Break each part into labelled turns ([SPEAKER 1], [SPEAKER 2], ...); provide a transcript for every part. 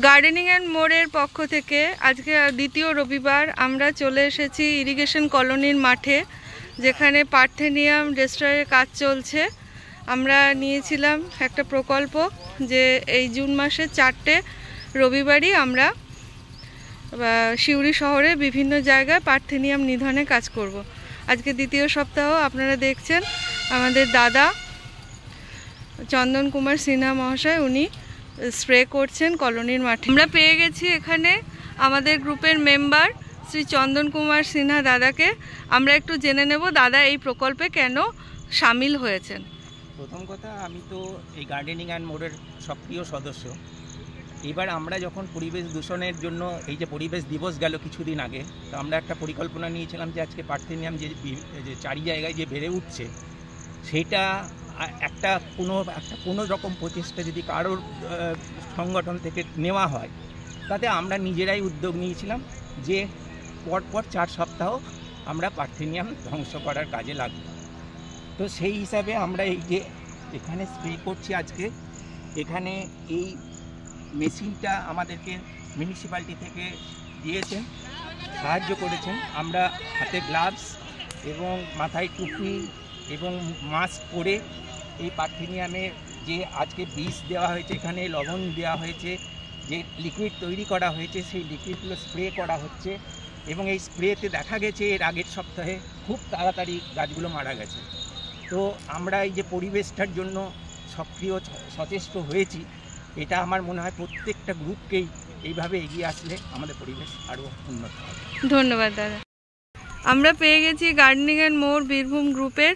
[SPEAKER 1] Gardening and মোড়ের পক্ষ থেকে আজকে দ্বিতীয় রবিবার আমরা চলে এসেছি ইরিগেশন কলোনির মাঠে, যেখানে পার্থেনিয়াম ডেস্ট্রয়ের কাজ চলছে। আমরা নিয়েছিলাম একটা প্রকল্প যে এই জুন মাসের 4টে রবিবারই আমরা সিউড়ি শহরে বিভিন্ন জায়গায় পার্থেনিয়াম নিধনে কাজ করব। আজকে দ্বিতীয় সপ্তাহ। আপনারা দেখছেন আমাদের দাদা চন্দন কুমার সিনহা মহাশয়, উনি স্প্রে করছেন কলোনির মাঠে। আমরা পেয়ে গেছি এখানে আমাদের গ্রুপের মেম্বার শ্রী চন্দন কুমার সিনহা দাদাকে। আমরা একটু জেনে নেব দাদা এই প্রকল্পে কেন সামিল হয়েছেন।
[SPEAKER 2] প্রথম কথা, আমি তো এই গার্ডেনিং অ্যান্ড মোড়ের সক্রিয় সদস্য। এবার আমরা যখন পরিবেশ দূষণের জন্য এই যে পরিবেশ দিবস গেল কিছুদিন আগে, তো আমরা একটা পরিকল্পনা নিয়েছিলাম যে আজকে পার্থেনিয়াম যে চারি জায়গায় যে বেড়ে উঠছে, সেইটা একটা কোনো রকম প্রচেষ্টা যদি কারোর সংগঠন থেকে নেওয়া হয়, তাতে আমরা নিজেরাই উদ্যোগ নিয়েছিলাম যে পরপর 4 সপ্তাহ আমরা পার্থেনিয়াম ধ্বংস করার কাজে লাগব। তো সেই হিসাবে আমরা এই যে এখানে স্প্রে করছি আজকে, এখানে এই মেশিনটা আমাদেরকে মিউনিসিপ্যালিটি থেকে দিয়েছেন, সাহায্য করেছেন। আমরা হাতে গ্লাভস এবং মাথায় টুপি এবং মাস্ক পরে এই পার্থেনিয়ামে যে আজকে বীজ দেওয়া হয়েছে, এখানে লবণ দেওয়া হয়েছে, যে লিকুইড তৈরি করা হয়েছে, সেই লিকুইডগুলো স্প্রে করা হচ্ছে। এবং এই স্প্রেতে দেখা গেছে এর আগের সপ্তাহে খুব তাড়াতাড়ি গাছগুলো মারা গেছে। তো আমরা এই যে পরিবেশটার জন্য সক্রিয় সচেষ্ট হয়েছি, এটা আমার মনে হয় প্রত্যেকটা গ্রুপকেই এইভাবে এগিয়ে আসলে আমাদের পরিবেশ আরও উন্নত হবে।
[SPEAKER 1] ধন্যবাদ দাদা। আমরা পেয়ে গেছি গার্ডেনিং অ্যান্ড মোর বীরভূম গ্রুপের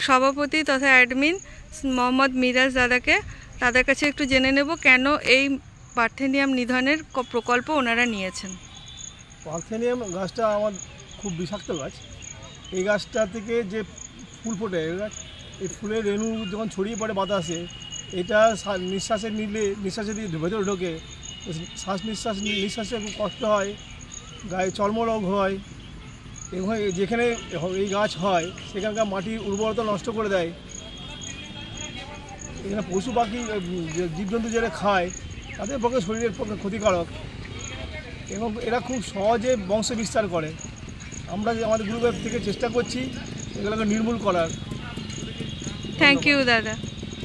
[SPEAKER 1] সভাপতি তথা অ্যাডমিন মোহাম্মদ মিরাজ দাদাকে। তাদের কাছে একটু জেনে নেব কেন এই পার্থেনিয়াম নিধনের প্রকল্প ওনারা নিয়েছেন।
[SPEAKER 3] পার্থেনিয়াম গাছটা আমার খুব বিষাক্ত গাছ। এই গাছটা থেকে যে ফুল ফোটে, এই ফুলের রেণু যখন ছড়িয়ে পড়ে বাতাসে, এটা নিঃশ্বাসে দিয়ে ভেতরে ঢোকে, নিঃশ্বাসে খুব কষ্ট হয়, গায়ে চর্মরোগ হয়। এবং যেখানে এই গাছ হয় সেখানকার মাটির উর্বরতা নষ্ট করে দেয়। এখানে পশু পাখি জীবজন্তু যারা খায় তাদের পক্ষে শরীরের পক্ষে ক্ষতিকারক, এবং এরা খুব সহজে বংশ বিস্তার করে। আমরা আমাদের গ্রুপের থেকে চেষ্টা করছি এগুলোকে নির্মূল করার।
[SPEAKER 1] থ্যাংক ইউ দাদা।